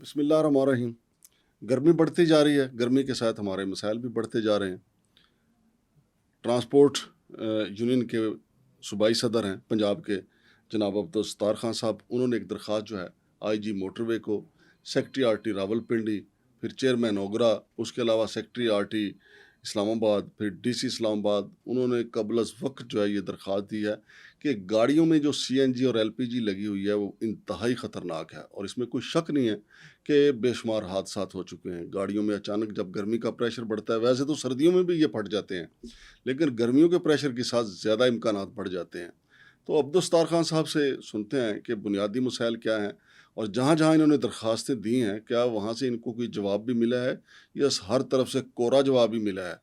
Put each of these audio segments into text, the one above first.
بسم اللہ الرحمن الرحیم۔ گرمی بڑھتی جا رہی ہے، گرمی کے ساتھ ہمارے مسائل بھی بڑھتے جا رہے ہیں۔ ٹرانسپورٹ یونین کے صوبائی صدر ہیں پنجاب کے جناب عبدالستار خان صاحب، انہوں نے ایک درخواست جو ہے آئی جی موٹر وے کو، secretary R T Rawalpindi, پھر چیئرمین اوگرا، اس کے علاوہ سیکٹری آر ٹی اسلام آباد، پھر ڈی سی اسلام آباد، انہوں نے قبل از وقت جو ہے یہ درخواست دی ہے کہ گاڑیوں میں جو سی این جی اور ایل پی جی لگی ہوئی ہے وہ انتہائی خطرناک ہے، اور اس میں کوئی شک نہیں ہے کہ بے شمار حادثات ہو چکے ہیں گاڑیوں میں۔ اچانک جب گرمی کا پریشر بڑھتا ہے، ویسے تو سردیوں میں بھی یہ پھٹ جاتے ہیں، لیکن گرمیوں کے پریشر کے ساتھ زیادہ امکانات بڑھ جاتے ہیں۔ تو عبدالستار خان صاحب سے سنتے ہیں کہ بنیادی مسائل کیا ہیں، اور جہاں جہاں انہوں نے درخواستیں دی ہیں کیا وہاں سے ان کو کوئی جواب بھی ملا ہے یا ہر طرف سے کوڑا جواب بھی ملا ہے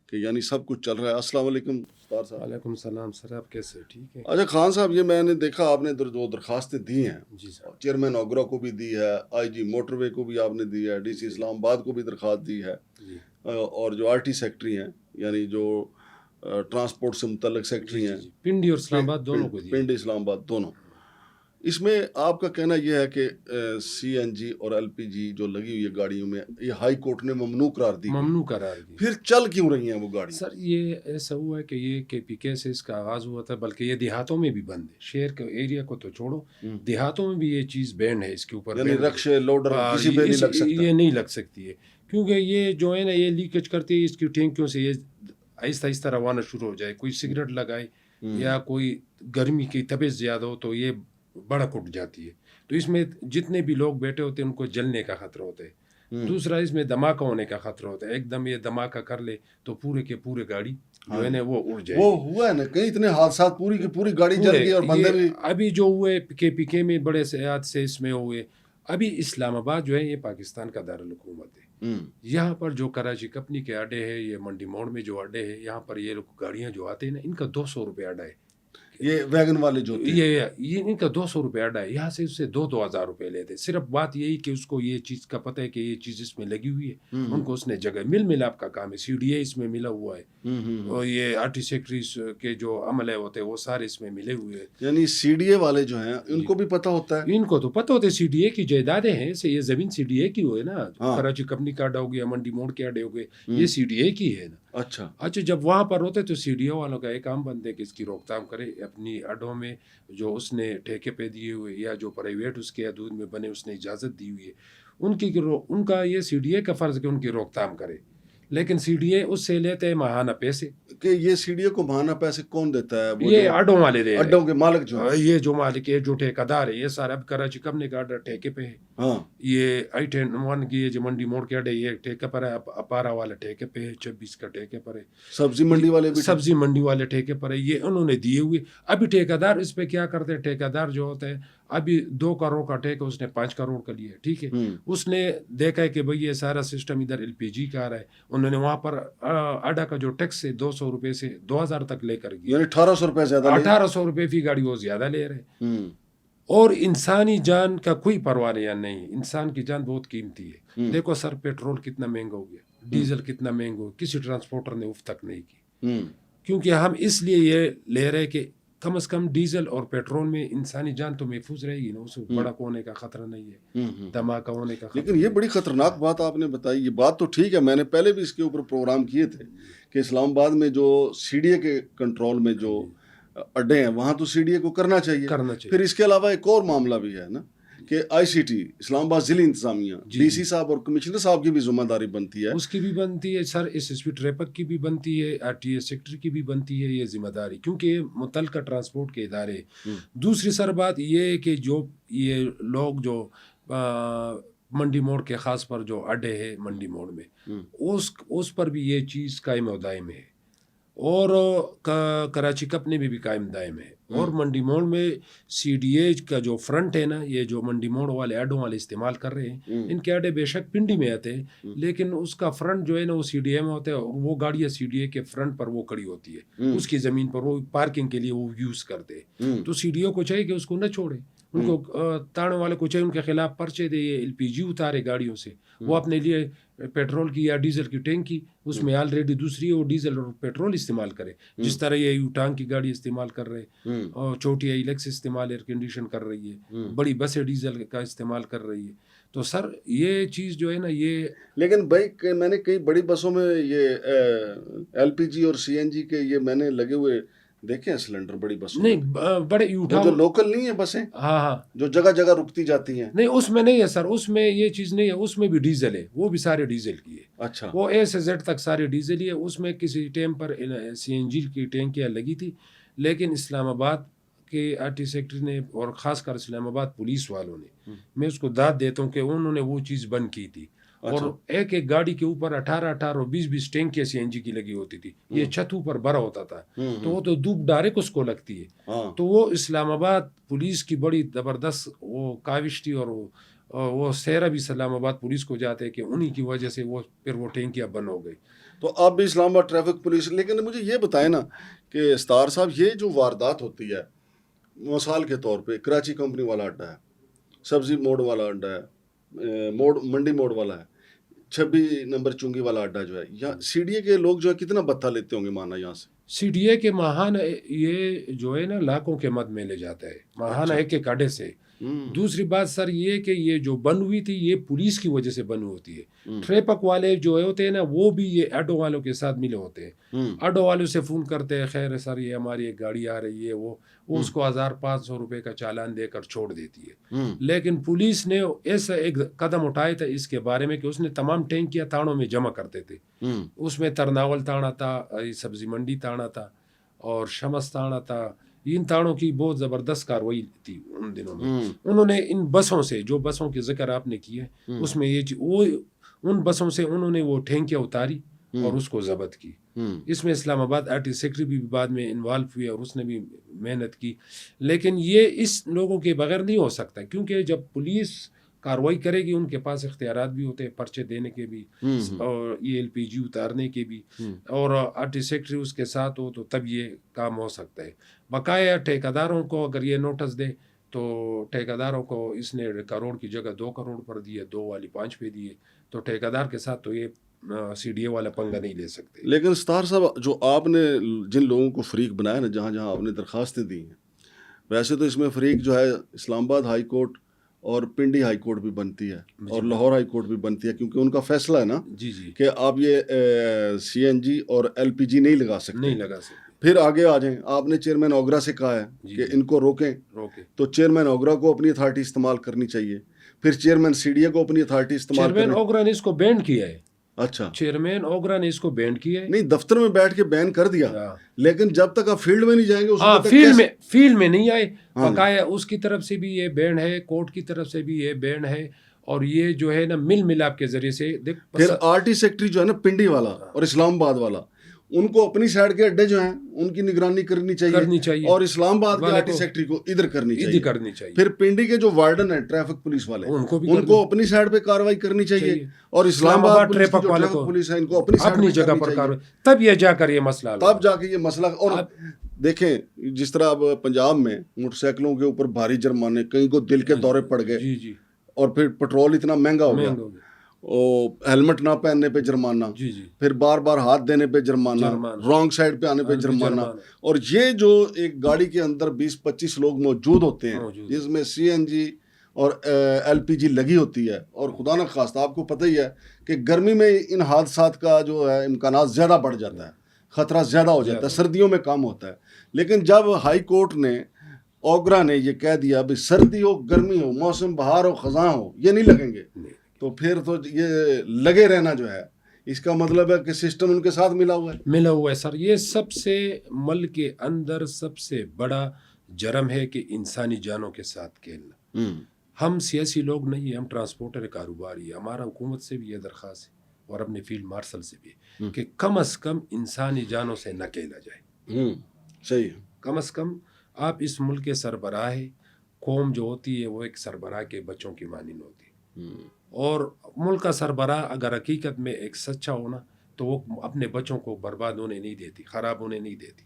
کہ یعنی سب کچھ چل رہا ہے۔ السلام علیکم استار صاحب۔ وعلیکم السلام سر، آپ کیسے؟ ٹھیک ہے۔ اچھا خان صاحب، یہ میں نے دیکھا آپ نے جو درخواستیں دی ہیں، جی سر۔ چیئرمین اوگرا کو بھی دی ہے، آئی جی موٹر وے کو بھی آپ نے دی ہے، ڈی سی اسلام آباد کو بھی درخواست دی ہے، جی اور جو آر ٹی سیکٹری ہیں یعنی جو ٹرانسپورٹ سے متعلق سیکٹری ہیں، پنڈی اور اسلام آباد دونوں کو دی۔ پنڈی اسلام آباد دونوں۔ اس میں آپ کا کہنا یہ ہے کہ سی این جی اور ایل پی جی جو لگی ہوئی ہے گاڑیوں میں، یہ ہائی کورٹ نے ممنوع قرار دی، ممنوع قرار دی۔ پھر چل کیوں رہی ہیں وہ گاڑی؟ سر یہ ایسا ہوا ہے کہ یہ کے پی کے سے اس کا آغاز ہوا تھا، بلکہ یہ دیہاتوں میں بھی بند ہے، شہر کے ایریا کو تو چھوڑو، دیہاتوں میں بھی یہ چیز بینڈ ہے، اس کے اوپر یعنی رکشے لوڈر کسی پہ نہیں لگ سکتا، یہ نہیں لگ سکتی ہے، کیونکہ یہ جو ہے نا یہ لیکیج کرتی ہے اس کی ٹینکیوں سے، یہ آہستہ آہستہ روانہ شروع ہو جائے، کوئی سگریٹ لگائے یا کوئی گرمی کی طبیعت زیادہ ہو تو یہ بڑک اٹھ جاتی ہے، تو اس میں جتنے بھی لوگ بیٹھے ہوتے ہیں ان کو جلنے کا خطرہ ہوتا ہے۔ دوسرا اس میں دھماکہ ہونے کا خطرہ ہوتا ہے، ایک دم یہ دھماکہ کر لے تو پورے کے پورے گاڑی جو ہے نا وہ اڑ جائے۔ وہ ہوا ہے نا کئی اتنے حادثات، پوری کی پوری گاڑی جل گئی اور بندے بھی۔ ابھی جو ہوئے کے پی کے میں بڑے حادثے اس میں ہوئے، ابھی اسلام آباد جو ہے یہ پاکستان کا دارالحکومت ہے، یہاں پر جو کراچی کمپنی کے اڈے ہیں، یہ منڈی موڑ میں جو اڈے ہیں، یہاں پر یہ گاڑیاں جو آتے ہیں نا، ان کا 200 روپے اڈا ہے، یہ ویگن والے جو یہ ان کا 200 روپے اڈا ہے، یہاں سے اس سے 2,000 روپے لیتے۔ صرف بات یہی کہ اس کو یہ چیز کا پتہ ہے کہ یہ چیز اس میں لگی ہوئی ہے، ان کو اس نے جگہ ملاپ کا کام ہے، سی ڈی اے اس میں ملا ہوا ہے، اور یہ آر ٹی سیکٹریز کے جو عملے ہوتے ہیں وہ سارے اس میں ملے ہوئے ہیں۔ یعنی سی ڈی اے والے جو ہیں ان کو بھی پتہ ہوتا ہے، ان کو تو پتہ ہوتا ہے سی ڈی اے کی جائیدادیں ہیں، یہ زمین سی ڈی اے کی ہوئے نا، کراچی کمپنی کا اڈا ہو گیا، منڈی موڑ کے اڈے ہو گئے، یہ سی ڈی اے کی ہے نا۔ اچھا جب وہاں پر ہوتے تو سی ڈی اے والوں کا ایک کام بنتے کہ اس کی روک تھام کرے، اپنی اڈوں میں جو اس نے ٹھیکے پہ دیے ہوئے یا جو پرائیویٹ اس کے حدود میں بنے اس نے اجازت دی ہوئی ہے، ان کا یہ سی ڈی اے کا فرض کہ ان کی روک تھام کرے، لیکن سی ڈی اے اس سے لیتے ہیں ماہانہ پیسے۔ کہ یہ سی ڈی اے کو ماہانہ پیسے کون دیتا ہے؟ یہ اڈوں والے دے، اڈوں کے مالک جو ہیں، یہ جو مالک ہے، جو ٹھیکیدار ہے، یہ سارا اب کراچی کمپنی کا اڈا ٹھیکے پہ ہے، یہ I-10 کی جو منڈی موڑ کے اڈے یہ ٹھیکے پر ہے، اپارا والا ٹھیکے پہ ہے، 26 کا ٹھیکے پر ہے، سبزی منڈی والے بھی، سبزی منڈی والے ٹھیکے پر ہے، یہ انہوں نے دیے ہوئے۔ ابھی ٹھیکیدار اس پہ کیا کرتے ہیں، ٹھیکیدار جو ہوتا ہے ابھی 2 کروڑ کا ٹھیکہ اس نے 5 کروڑ کا لیا، ٹھیک ہے، اس نے دیکھا ہے کہ بھئی یہ سارا سسٹم ادھر ایل پی جی کا آ رہا ہے، انہوں نے وہاں پر اڈا کا جو ٹیکس ہے 200 روپے سے 2,000 تک لے کر گیا، یعنی 1,800 روپے زیادہ، 1,800 روپے فی گاڑی وہ زیادہ لے رہے ہیں، اور انسانی جان کا کوئی پرواہ نہیں، انسان کی جان بہت قیمتی ہے۔ دیکھو سر پیٹرول کتنا مہنگا ہو گیا، ڈیزل کتنا مہنگا ہو گیا، کسی ٹرانسپورٹر نے اف تک نہیں کی، کیونکہ ہم اس لیے یہ لے رہے کہ کم از کم ڈیزل اور پیٹرول میں انسانی جان تو محفوظ رہے گی نا، اس میں بڑک ہونے کا خطرہ نہیں ہے، دھماکہ ہونے کا خطرہ۔ لیکن یہ بڑی خطرناک بات آپ نے بتائی، یہ بات تو ٹھیک ہے، میں نے پہلے بھی اس کے اوپر پروگرام کیے تھے کہ اسلام آباد میں جو سی ڈی اے کے کنٹرول میں جو اڈے ہیں وہاں تو سی ڈی اے کو کرنا چاہیے۔ پھر اس کے علاوہ ایک اور معاملہ بھی ہے نا کہ آئی سی ٹی اسلام آباد ضلع انتظامیہ، ڈی سی صاحب اور کمشنر صاحب کی بھی ذمہ داری بنتی ہے، اس کی بھی بنتی ہے سر، ایس ایس پی ٹریفک کی بھی بنتی ہے، آر ٹی ایس سیکٹر کی بھی بنتی ہے یہ ذمہ داری، کیونکہ یہ متعلقہ ٹرانسپورٹ کے ادارے۔ دوسری سر بات یہ ہے کہ جو یہ لوگ جو منڈی موڑ کے خاص پر جو اڈے ہے منڈی موڑ میں، اس پر بھی یہ چیز قائم و دائم ہے، اور کراچی کپنے میں بھی قائم دائم ہے، اور منڈی موڑ میں سی ڈی اے کا جو فرنٹ ہے نا، یہ جو منڈی موڑ والے اڈوں والے استعمال کر رہے ہیں، ان کے اڈے بے شک پنڈی میں آتے ہیں، لیکن اس کا فرنٹ جو ہے نا وہ سی ڈی اے میں ہوتا ہے، اور وہ گاڑیاں سی ڈی اے کے فرنٹ پر وہ کڑی ہوتی ہے، اس کی زمین پر وہ پارکنگ کے لیے وہ یوز کرتے ہیں، تو سی ڈی اے کو چاہیے کہ اس کو نہ چھوڑے، ان کو تاڑنے والے کو چاہیے ان کے خلاف پرچے دے، یہ ایل پی جی اتارے گاڑیوں سے، وہ اپنے لیے پیٹرول کی یا ڈیزل کی ٹینکی اس میں آلریڈی دوسری وہ ڈیزل اور پیٹرول استعمال کرے، جس طرح یہ یو ٹانگ کی گاڑی استعمال کر رہے، اور چھوٹی ایلیکس استعمال ایئر کنڈیشن کر رہی ہے، بڑی بسیں ڈیزل کا استعمال کر رہی ہے، تو سر یہ چیز جو ہے نا یہ لیکن بھائی میں نے کئی بڑی بسوں میں یہ ایل پی جی اور سی این جی کے یہ میں نے لگے ہوئے دیکھے ہیں سلنڈر بڑی بسوں میں، نہیں بڑے وہ اٹھاؤ. جو لوکل نہیں ہیں بسیں ہاں ہاں جو جگہ جگہ رکتی جاتی ہیں. نہیں اس میں نہیں ہے سر، اس میں یہ چیز نہیں ہے، اس میں بھی ڈیزل ہے، وہ بھی سارے ڈیزل کی ہے. اچھا وہ اے سے زیڈ تک سارے ڈیزل ہی ہے. اس میں کسی ٹائم پر سی این جی کی ٹینکیاں لگی تھی، لیکن اسلام آباد کے آر ٹی سیکٹری نے اور خاص کر اسلام آباد پولیس والوں نے، میں اس کو داد دیتا ہوں کہ انہوں نے وہ چیز بند کی تھی. اور ایک ایک گاڑی کے اوپر 18 اور 20 ٹینکیاں سی این جی کی لگی ہوتی تھی. یہ چھتوں پر بھرا ہوتا تھا، تو وہ تو دھوپ ڈائریکٹ اس کو لگتی ہے. تو وہ اسلام آباد پولیس کی بڑی زبردست وہ کاوش تھی، اور وہ سہرا بھی اسلام آباد پولیس کو جاتے ہیں کہ انہی کی وجہ سے وہ پھر وہ ٹینکیاں بند ہو گئی. تو آپ بھی اسلام آباد ٹریفک پولیس، لیکن مجھے یہ بتائیں نا کہ ستار صاحب یہ جو واردات ہوتی ہے مثال کے طور پہ کراچی کمپنی والا اڈا ہے، سبزی موڑ والا اڈا ہے، منڈی موڑ والا ہے، 26 نمبر چنگی والا اڈا جو ہے، یا سی ڈی اے کے لوگ جو ہے کتنا بتہ لیتے ہوں گے مانا یہاں سے؟ سی ڈی اے کے ماہانہ یہ جو ہے نا لاکھوں کے مد میں لے جاتا ہے ماہانہ ایک ایک اڈے سے. دوسری بات سر یہ کہ یہ جو بند ہوئی تھی یہ پولیس کی وجہ سے بند ہوتی ہے. ٹریپک والے جو ہوتے ہیں نا وہ بھی یہ اڈو والوں کے ساتھ ملے ہوتے ہیں. اڈو والوں سے فون کرتے ہیں، خیر سر یہ ہماری ایک گاڑی آ رہی ہے، وہ اس کو 1500 روپے کا چالان دے کر چھوڑ دیتی ہے. لیکن پولیس نے ایسا ایک قدم اٹھایا تھا اس کے بارے میں کہ اس نے تمام ٹینکیاں تاڑوں میں جمع کرتے تھے. اس میں ترناول تاڑا تھا، سبزی منڈی تاڑا تھا اور شمس تاڑا تھا. ان تاڑوں کی بہت زبردست کاروائی تھی ان دنوں میں. انہوں نے ان بسوں سے، جو بسوں کے ذکر آپ نے کی ہے، اس میں یہ وہ ان بسوں سے انہوں نے وہ ٹینکیاں اتاری اور اس کو ضبط کی. اس میں اسلام آباد آر ٹی سیکٹری بھی بعد میں انوالو ہوئی اور اس نے بھی محنت کی. لیکن یہ اس لوگوں کے بغیر نہیں ہو سکتا، کیونکہ جب پولیس کاروائی کرے گی ان کے پاس اختیارات بھی ہوتے ہیں، پرچے دینے کے بھی اور ای ایل پی جی اتارنے کے بھی، اور آر ٹی سیکٹری اس کے ساتھ ہو تو تب یہ کام ہو سکتا ہے. بقایا ٹھیکیداروں کو اگر یہ نوٹس دے تو ٹھیکیداروں کو اس نے کروڑ کی جگہ 2 کروڑ پر دیے، 2 والی 5 پہ دیے، تو ٹھیکیدار کے ساتھ تو یہ سی ڈی اے والا پنگا نہیں لے سکتے. لیکن ستار صاحب جو آپ نے جن لوگوں کو فریق بنایا نا، جہاں جہاں آپ نے درخواستیں دی ہیں، ویسے تو اس میں فریق جو ہے اسلام آباد ہائی کورٹ اور پنڈی ہائی کورٹ بھی بنتی ہے اور لاہور ہائی کورٹ بھی بنتی ہے، کیونکہ ان کا فیصلہ ہے نا کہ آپ یہ سی این جی اور ایل پی جی نہیں لگا سکتے. پھر آگے آ جائیں، آپ نے چیئرمین اوگرا سے کہا ہے کہ ان کو روکیں، تو چیئرمین اوگرا کو اپنی اتھارٹی استعمال کرنی چاہیے. پھر چیئرمین سی ڈی اے کو اپنی اتھارٹی استعمال کرنی. چیئرمین اوگرا نے اس کو بینڈ کیا ہے. اچھا، چیئرمین اوگرا نے اس کو بینڈ کیا ہے. نہیں دفتر میں بیٹھ کے بین کر دیا، لیکن جب تک آپ فیلڈ میں نہیں جائیں گے فیلڈ میں نہیں آئے. بقایا اس کی طرف سے بھی یہ بینڈ ہے، کورٹ کی طرف سے بھی یہ بینڈ ہے، اور یہ جو ہے نا مل ملاپ کے ذریعے سے. پھر آر ٹی سیکٹری جو ہے نا پنڈی والا اور اسلام آباد والا، ان کو اپنی سائڈ کے اڈے جو ہیں ان کی نگرانی کرنی چاہیے، اور اسلام آباد کے آر ٹی سیکٹری کو ادھر کرنی چاہیے. پھر پنڈی کے جو وارڈن ہیں ٹریفک پولیس والے، ان کو اپنی سائڈ پہ کاروائی کرنی چاہیے، اور اسلام آباد ٹریفک پولیس ہے ان کو اپنی جگہ پر کاروائی. تب یہ جا کر یہ مسئلہ، تب جا کے یہ مسئلہ. اور دیکھیں جس طرح اب پنجاب میں موٹر سائیکلوں کے اوپر بھاری جرمانے، کہیں کو دل کے دورے پڑ گئے، اور پھر پیٹرول اتنا مہنگا ہو گیا، ہیلمٹ نہ پہننے پہ جرمانہ، پھر بار بار ہاتھ دینے پہ جرمانہ، رانگ سائڈ پہ آنے پہ جرمانہ. اور یہ جو ایک گاڑی کے اندر 20-25 لوگ موجود ہوتے ہیں جس میں سی این جی اور ایل پی جی لگی ہوتی ہے، اور خدا نہ خواستہ آپ کو پتہ ہی ہے کہ گرمی میں ان حادثات کا جو ہے امکانات زیادہ بڑھ جاتا ہے، خطرہ زیادہ ہو جاتا ہے، سردیوں میں کم ہوتا ہے. لیکن جب ہائی کورٹ نے، اوگرا نے یہ کہہ دیا بھی سردی ہو گرمی ہو، موسم بہار ہو خزاں ہو، یہ نہیں لگیں گے، تو پھر تو یہ لگے رہنا جو ہے اس کا مطلب ہے کہ سسٹم ان کے ساتھ ملا ہوا ہے. سر یہ سب سے ملک کے اندر سب سے بڑا جرم ہے کہ انسانی جانوں کے ساتھ کھیلنا. ہم سیاسی لوگ نہیں ہیں، ہم ٹرانسپورٹر کاروباری. ہمارا حکومت سے بھی یہ درخواست ہے اور اپنے فیلڈ مارشل سے بھی کہ کم از کم انسانی جانوں سے نہ کھیلا جائے. صحیح. کم از کم آپ اس ملک کے سربراہ، قوم جو ہوتی ہے وہ ایک سربراہ کے بچوں کی مانند ہوتی ہے، اور ملک کا سربراہ اگر حقیقت میں ایک سچا ہونا تو وہ اپنے بچوں کو برباد ہونے نہیں دیتی، خراب ہونے نہیں دیتی.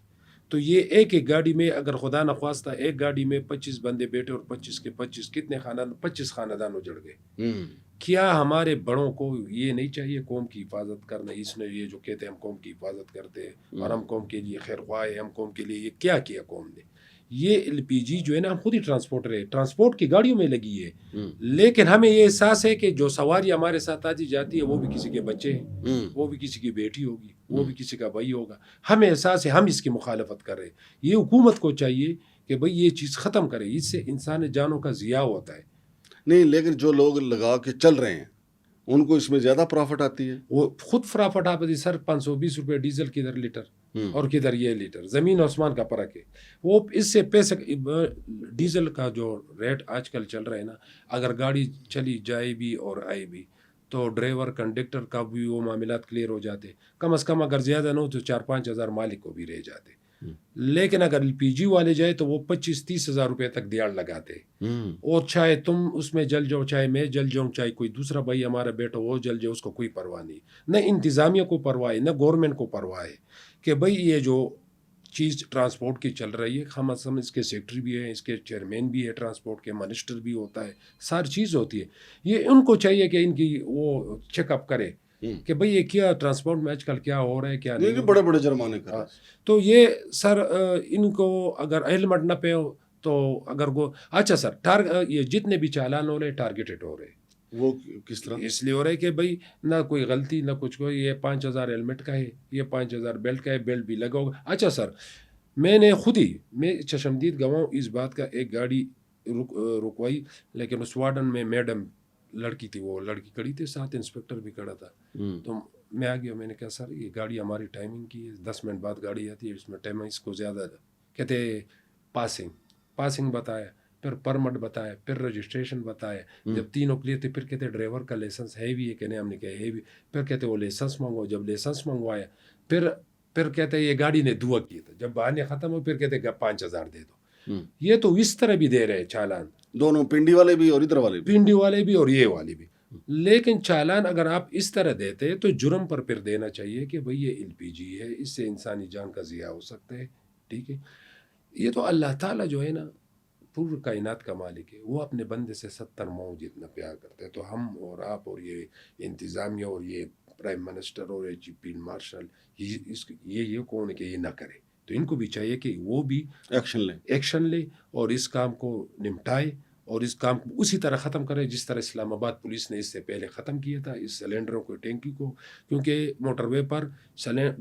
تو یہ ایک ایک گاڑی میں اگر خدا نخواستہ ایک گاڑی میں 25 بندے بیٹھے اور 25 کے 25 کتنے خاندان، 25 خاندان اجڑ گئے. کیا ہمارے بڑوں کو یہ نہیں چاہیے قوم کی حفاظت کرنا؟ اس نے یہ جو کہتے ہیں ہم قوم کی حفاظت کرتے ہیں اور ہم قوم کے لیے خیر خواہ ہیں، ہم قوم کے لیے یہ کیا قوم نے؟ یہ LPG جو ہے نا ہم خود ہی ٹرانسپورٹر ہے, ٹرانسپورٹ کی گاڑیوں میں لگی ہے, لیکن ہمیں یہ احساس ہے کہ جو سواری ہمارے ساتھ آتی جاتی ہے وہ بھی کسی کے بچے ہیں, وہ بھی کسی کی بیٹی ہوگی, وہ بھی کسی کا بھائی ہوگا. ہمیں احساس ہے ہم اس کی مخالفت کر رہے ہیں. یہ حکومت کو چاہیے کہ بھئی یہ چیز ختم کرے, اس سے انسان جانوں کا ضیاع ہوتا ہے. نہیں, لیکن جو لوگ لگا کے چل رہے ہیں ان کو اس میں زیادہ پروفٹ آتی ہے. وہ خود فٹافٹ آپ سر 520 روپے ڈیزل کدھر لیٹر اور کدھر یہ لیٹر, زمین آسمان کا فرق ہے. وہ اس سے پیسے ڈیزل کا جو ریٹ آج کل چل رہا ہے نا, اگر گاڑی چلی جائے بھی اور آئے بھی تو ڈرائیور کنڈکٹر کا بھی وہ معاملات کلیئر ہو جاتے, کم از کم اگر زیادہ نہ ہو تو 4-5 ہزار مالک کو بھی رہ جاتے. لیکن اگر LPG والے جائے تو وہ 25-30 ہزار روپے تک دیاڑ لگاتے, اور چاہے تم اس میں جل جاؤ, چاہے میں جل جاؤں, چاہے کوئی دوسرا بھائی ہمارا بیٹا وہ جل جائے, اس کو کوئی پرواہ نہیں. نہ انتظامیہ کو پرواہ ہے, نہ گورنمنٹ کو پرواہ ہے کہ بھئی یہ جو چیز ٹرانسپورٹ کی چل رہی ہے, ہم اس کے سیکٹری بھی ہیں, اس کے چیئرمین بھی ہے, ٹرانسپورٹ کے منسٹر بھی ہوتا ہے, ساری چیز ہوتی ہے. یہ ان کو چاہیے کہ ان کی وہ چیک اپ کرے کہ بھئی یہ کیا ٹرانسپورٹ میں آج کل کیا ہو رہا ہے, کیا نہیں. بڑے بڑے جرمانے کر. تو یہ سر ان کو اگر ہیلمٹ نہ پہ ہو تو اگر اچھا سر یہ جتنے بھی چالان ہو رہے ٹارگیٹڈ ہو رہے, وہ کس طرح اس لیے ہو رہا ہے کہ بھئی نہ کوئی غلطی نہ کچھ کو, یہ 5,000 ہیلمٹ کا ہے, یہ 5,000 بیلٹ کا ہے, بیلٹ بھی لگا ہوگا. اچھا سر میں نے خود ہی میں چشمدید گواہ اس بات کا, ایک گاڑی رکوائی لیکن اس وارڈن میں میڈم لڑکی تھی, وہ لڑکی کھڑی تھی, ساتھ انسپکٹر بھی کھڑا تھا. تو میں آ گیا, میں نے کہا سر یہ گاڑی ہماری ٹائمنگ کی ہے, 10 منٹ بعد گاڑی آتی ہے, اس میں ٹائم اس کو زیادہ. کہتے پاسنگ بتایا, پھر پرمٹ بتایا, پھر رجسٹریشن بتایا. جب تینوں کلیئر تھے پھر کہتے ڈرائیور کا لائسنس ہے بھی ہے کہ نہیں, ہم نے کہا ہے بھی. پھر کہتے وہ لائسنس منگواؤ, جب لائسنس منگوایا پھر کہتے یہ گاڑی نے دعا کی تھا, جب بہانے ختم ہو پھر کہتے 5,000 دے دو. یہ تو اس طرح بھی دے رہے چالان, دونوں پنڈی والے بھی اور ادھر والے بھی, پنڈی والے بھی اور یہ والے بھی. لیکن چالان اگر آپ اس طرح دیتے تو جرم پر پھر دینا چاہیے کہ بھئی یہ LPG ہے, اس سے انسانی جان کا ضیاع ہو سکتا ہے. ٹھیک ہے, یہ تو اللہ تعالیٰ جو ہے نا پورے کائنات کا مالک ہے, وہ اپنے بندے سے 70 ماؤں جتنا پیار کرتا ہے. تو ہم اور آپ اور یہ انتظامیہ اور یہ پرائم منسٹر اور یہ چیف فیلڈ مارشل یہ کون ہے کہ یہ نہ کرے. تو ان کو بھی چاہیے کہ وہ بھی ایکشن لے اور اس کام کو نمٹائے, اور اس کام کو اسی طرح ختم کرے جس طرح اسلام آباد پولیس نے اس سے پہلے ختم کیا تھا, اس سلینڈروں کو, ٹینکی کو. کیونکہ موٹر وے پر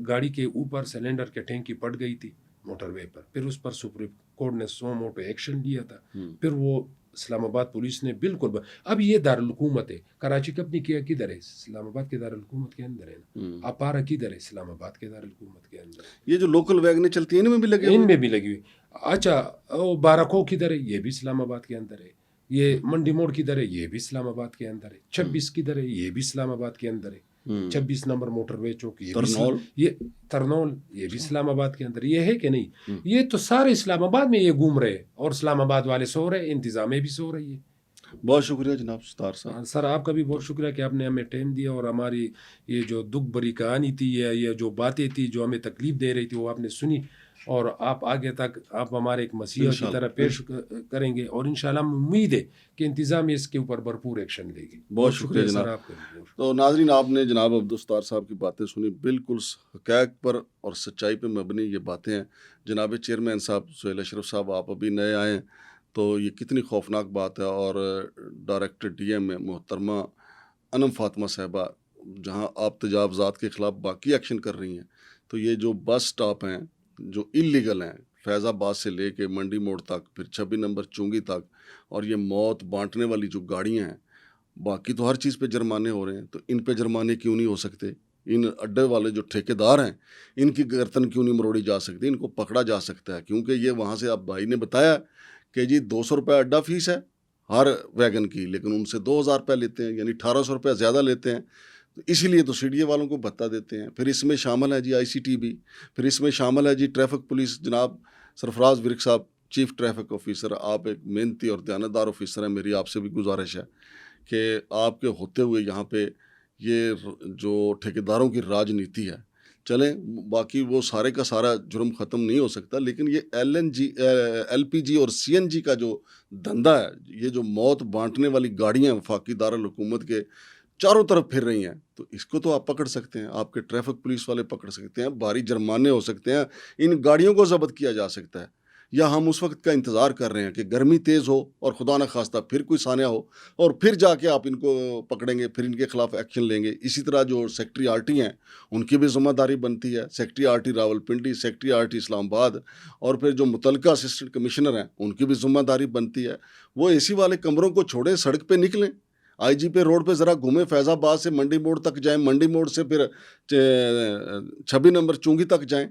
گاڑی کے اوپر سلینڈر کے ٹینکی پڑ گئی تھی موٹر وے پر, پھر اس پر سپریم کورٹ نے سو موٹو ایکشن لیا تھا. پھر وہ اسلام آباد پولیس نے بالکل اب یہ دارالحکومت ہے, کراچی کب نہیں کیا, کدھر ہے, اسلام آباد کے دارالحکومت کے اندر ہے نا. اپارا کدھر ہے, اسلام آباد کے دارالحکومت کے اندر. یہ جو لوکل ویگنیں چلتی ہیں ان میں بھی لگے, ان میں بھی لگی ہوئی. اچھا بارکو کدھر ہے, یہ بھی اسلام آباد کے اندر ہے. یہ منڈی موڑ کدھر ہے, یہ بھی اسلام آباد کے اندر ہے. 26 کدھر ہے, یہ بھی اسلام آباد کے اندر ہے. 26 نمبر موٹر وے چوک, یہ ترنول, یہ بھی اسلام آباد کے اندر. یہ ہے کہ نہیں, یہ تو سارے اسلام آباد میں یہ گھوم رہے, اور اسلام آباد والے سو رہے, انتظامیہ بھی سو رہی ہے. بہت شکریہ جناب ستار صاحب. سر آپ کا بھی بہت شکریہ کہ آپ نے ہمیں ٹائم دیا, اور ہماری یہ جو دکھ بری کہانی تھی یا یہ جو باتیں تھی جو ہمیں تکلیف دے رہی تھی وہ آپ نے سنی, اور آپ آگے تک آپ ہمارے ایک مسیح کی طرح پیش کریں گے, اور انشاءاللہ ہم امید ہے کہ انتظامیہ اس کے اوپر بھرپور ایکشن لے گی. بہت شکریہ جناب. تو ناظرین, آپ نے جناب عبدالستار صاحب کی باتیں سنی, بالکل حقائق پر اور سچائی پہ مبنی یہ باتیں ہیں. جناب چیئرمین صاحب سہیل اشرف صاحب, آپ ابھی نئے آئے ہیں تو یہ کتنی خوفناک بات ہے. اور ڈائریکٹر DM میں محترمہ انم فاطمہ صاحبہ, جہاں آپ تجاوزات کے خلاف باقی ایکشن کر رہی ہیں, تو یہ جو بس سٹاپ ہیں جو انلیگل ہیں, فیض آباد سے لے کے منڈی موڑ تک, پھر 26 نمبر چونگی تک, اور یہ موت بانٹنے والی جو گاڑیاں ہیں, باقی تو ہر چیز پہ جرمانے ہو رہے ہیں, تو ان پہ جرمانے کیوں نہیں ہو سکتے؟ ان اڈے والے جو ٹھیکیدار ہیں ان کی گردن کیوں نہیں مروڑی جا سکتی, ان کو پکڑا جا سکتا ہے؟ کیونکہ یہ وہاں سے آپ بھائی نے بتایا کہ جی 200 روپے اڈا فیس ہے ہر ویگن کی, لیکن ان سے 2,000 روپے لیتے ہیں, یعنی 1,800 روپے زیادہ لیتے ہیں. تو اسی لیے تو CDA والوں کو بھتہ دیتے ہیں. پھر اس میں شامل ہے جی ICT بھی, پھر اس میں شامل ہے جی ٹریفک پولیس. جناب سرفراز ورک صاحب, چیف ٹریفک آفیسر, آپ ایک محنتی اور دیانتدار آفیسر ہیں, میری آپ سے بھی گزارش ہے کہ آپ کے ہوتے ہوئے یہاں پہ یہ جو ٹھیکیداروں کی راجنیتی ہے, چلیں باقی وہ سارے کا سارا جرم ختم نہیں ہو سکتا, لیکن یہ LPG اور CNG کا جو دھندا ہے, یہ جو موت بانٹنے والی گاڑیاں وفاقی دارالحکومت کے چاروں طرف پھر رہی ہیں, تو اس کو تو آپ پکڑ سکتے ہیں, آپ کے ٹریفک پولیس والے پکڑ سکتے ہیں, بھاری جرمانے ہو سکتے ہیں, ان گاڑیوں کو ضبط کیا جا سکتا ہے. یا ہم اس وقت کا انتظار کر رہے ہیں کہ گرمی تیز ہو اور خدا نہ خواستہ پھر کوئی سانحہ ہو اور پھر جا کے آپ ان کو پکڑیں گے، پھر ان کے خلاف ایکشن لیں گے؟ اسی طرح جو سیکٹری آر ٹی ہیں ان کی بھی ذمہ داری بنتی ہے، secretary R T Rawalpindi, secretary R T Islamabad, اور پھر جو متعلقہ اسسٹنٹ کمشنر ہیں ان کی بھی ذمہ داری بنتی ہے۔ وہ اے سی والے کمروں کو چھوڑیں، سڑک پہ نکلیں، آئی جی پہ روڈ پہ ذرا گھومیں، فیض آباد سے منڈی موڑ تک جائیں، منڈی موڑ سے پھر 26 نمبر چونگی تک جائیں،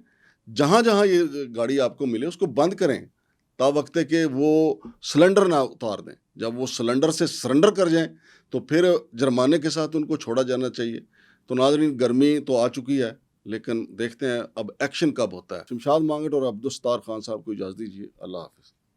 جہاں جہاں یہ گاڑی آپ کو ملے اس کو بند کریں تا وقت ہے کہ وہ سلنڈر نہ اتار دیں۔ جب وہ سلنڈر سے سرنڈر کر جائیں تو پھر جرمانے کے ساتھ ان کو چھوڑا جانا چاہیے۔ تو ناظرین، گرمی تو آ چکی ہے لیکن دیکھتے ہیں اب ایکشن کب ہوتا ہے۔ شمشاد مانگٹ اور عبدالستار خان صاحب کو اجازت دیجیے، اللہ حافظ۔